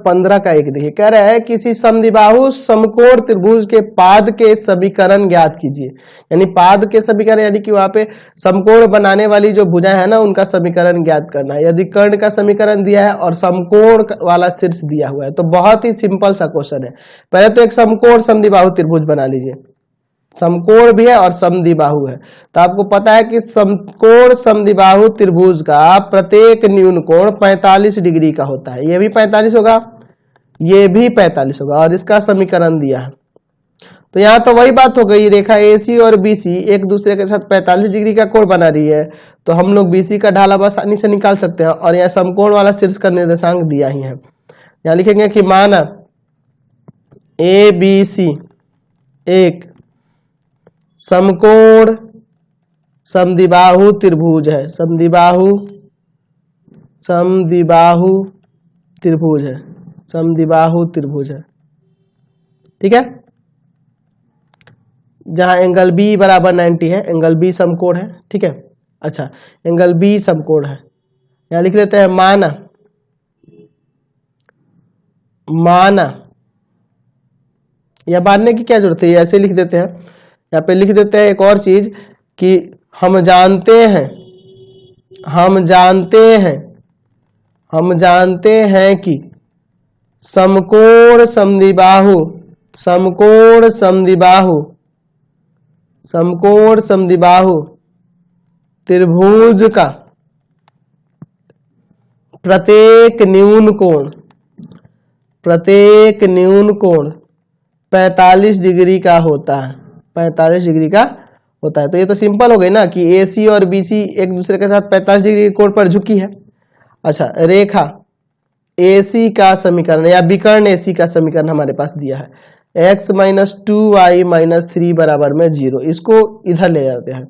15 का एक देखिए, कह रहा है किसी समद्विबाहु समकोण त्रिभुज के पाद के समीकरण ज्ञात कीजिए। यानी पाद के समीकरण यानी कि वहां पे समकोण बनाने वाली जो भुजाएं है ना उनका समीकरण ज्ञात करना है। यदि कर्ण का समीकरण दिया है और समकोण वाला शीर्ष दिया हुआ है तो बहुत ही सिंपल सा क्वेश्चन है। पहले तो एक समकोण समद्विबाहु त्रिभुज बना लीजिए, समकोण भी है और समद्विबाहु है। तो आपको पता है कि समकोण समद्विबाहु त्रिभुज का प्रत्येक न्यून कोण 45 डिग्री का होता है। ये भी 45 होगा, ये भी 45 होगा और इसका समीकरण दिया है। तो यहां तो वही बात हो गई, रेखा AC और BC एक दूसरे के साथ 45 डिग्री का कोण बना रही है, तो हम लोग BC का ढाल अब आसानी से निकाल सकते हैं। और यह समकोण वाला शीर्ष का निर्देशांक दिया ही है। यहां लिखेंगे कि माना ABC एक समकोण समद्विबाहु त्रिभुज है, समद्विबाहु त्रिभुज है, समद्विबाहु त्रिभुज है, ठीक है। जहां एंगल B बराबर 90 है, एंगल B समकोण है, ठीक है। अच्छा, एंगल B समकोण है, यहां लिख लेते हैं माना या बांधने की क्या जरूरत है, ऐसे लिख देते हैं। यहाँ पे लिख देते हैं एक और चीज कि हम जानते हैं कि समकोण समद्विबाहु त्रिभुज का प्रत्येक न्यून कोण 45 डिग्री का होता है, 45 डिग्री का होता है। तो ये तो सिंपल हो गई ना कि AC और BC एक दूसरे के साथ 45 डिग्री के कोण पर झुकी है। अच्छा, रेखा AC का समीकरण या विकर्ण AC का समीकरण हमारे पास दिया है, x - 2y - 3 बराबर में 0। इसको इधर ले जाते हैं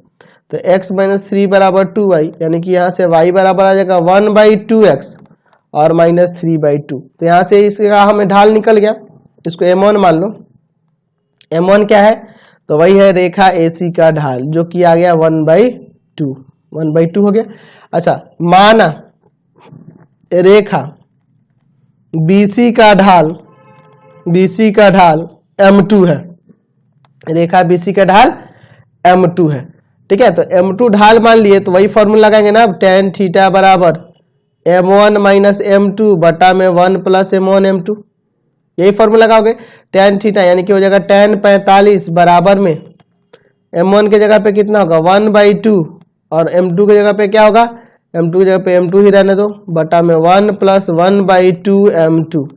तो x - 3 बराबर 2y, यानी कि यहाँ से y बराबर आ जाएगा 1/2x और -3/2। तो यहाँ से इसका हमें ढाल निकल गया, इसको M1 मान लो। M1 क्या है, तो वही है रेखा AC का ढाल, जो कि आ गया 1/2 हो गया। अच्छा, माना रेखा BC का ढाल M2 है, रेखा BC का ढाल M2 है, ठीक है। तो M2 ढाल मान लिए तो वही फॉर्मूला लगाएंगे ना, tan थीटा बराबर M1 - M2 बटा में 1 + M1 M2, यही फॉर्मूला लगाओगे। tan थीटा यानी कि हो जाएगा tan 45 बराबर में M1 के जगह पे कितना होगा 1/2 और M2 की जगह पे क्या होगा, M2 की जगह पे M2 ही रहने दो, बटा में 1 + 1/2 M2।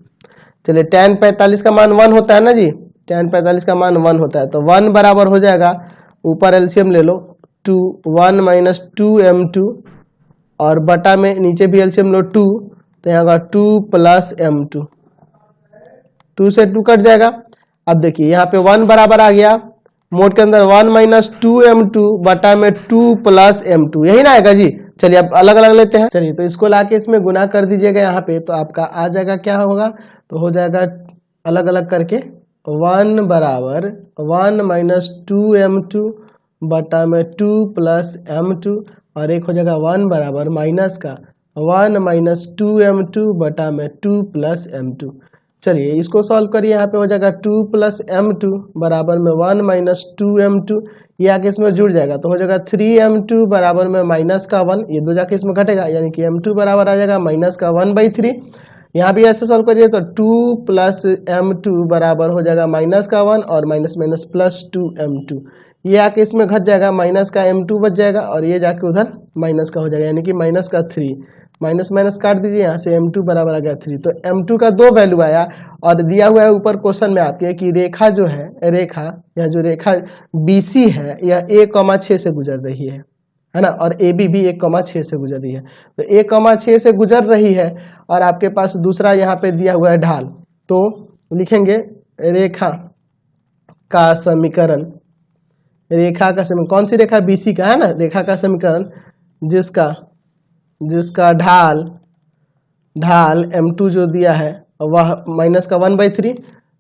चलिए, tan 45 का मान 1 होता है ना जी, tan 45 का मान 1 होता है, तो 1 बराबर हो जाएगा, ऊपर एलसीएम ले लो 2, 1 - 2 M2 और बटा में नीचे भी एलसीएम लो 2, तो यहाँ होगा 2 + M2, 2 से 2 कट जाएगा। अब देखिए यहाँ पे 1 बराबर आ गया, मोड के अंदर 1 - 2 M2 बटा में 2 + M2, यही ना आएगा जी। चलिए अब अलग अलग लेते हैं, चलिए तो इसको लाके इसमें गुना कर दीजिएगा यहाँ पे, तो आपका आ जाएगा, क्या होगा, तो हो जाएगा अलग अलग करके 1 बराबर 1 - 2 M2 बटा में 2 + M2 और एक हो जाएगा 1 बराबर माइनस का 1 - 2 M2 बटा में 2 + M2। चलिए इसको सॉल्व करिए, यहाँ पे हो जाएगा 2 + M2 बराबर में 1 - 2 M2, ये आके इसमें जुड़ जाएगा तो हो जाएगा 3 M2 बराबर में -1, ये दो जाके इसमें घटेगा, यानी कि M2 बराबर आ जाएगा -1/3। यहाँ भी ऐसे सॉल्व करिए तो 2 + M2 बराबर हो जाएगा -1 और +2 M2, ये आके इसमें घट जाएगा, -M2 बच जाएगा और ये जाके उधर माइनस का हो जाएगा, यानी कि -3, माइनस काट दीजिए, यहाँ से M2 बराबर आ गया 3। तो M2 का 2 वैल्यू आया और दिया हुआ है ऊपर क्वेश्चन में आपके कि रेखा जो है, यह जो रेखा BC है यह 1,6 से गुजर रही है ना, और AB भी 1,6 से गुजर रही है। तो 1,6 से गुजर रही है और आपके पास दूसरा यहाँ पे दिया हुआ है ढाल, तो लिखेंगे रेखा का समीकरण, कौन सी रेखा, BC का है ना, रेखा का समीकरण जिसका ढाल M2 जो दिया है वह -1/3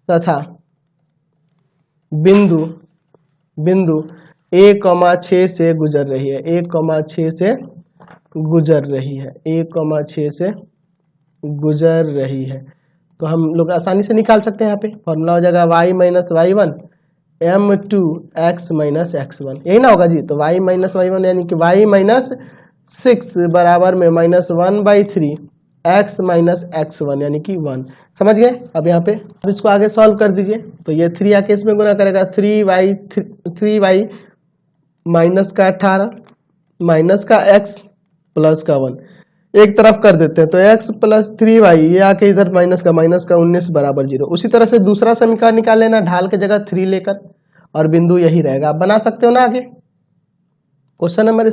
तथा बिंदु 1,6 से गुजर रही है, 1,6 से गुजर रही है, 1,6 से गुजर रही है। तो हम लोग आसानी से निकाल सकते हैं। यहाँ पे फॉर्मूला हो जाएगा y minus Y one m2 x minus x1, यही ना होगा जी। तो y माइनस वाई वन यानी कि y माइनस 6 बराबर में -1/3 x माइनस x1 यानी कि 1। समझ गए? अब यहाँ पे अब इसको आगे सॉल्व कर दीजिए। तो ये 3 आके इसमें गुना करेगा 3y माइनस का 18 माइनस का x प्लस का 1 एक तरफ कर देते हैं। तो x प्लस 3y ये आके इधर माइनस का 19 बराबर 0। उसी तरह से दूसरा समीकरण निकाल लेना ढाल के जगह 3 लेकर, और बिंदु यही रहेगा। आप बना सकते हो ना आगे। Question number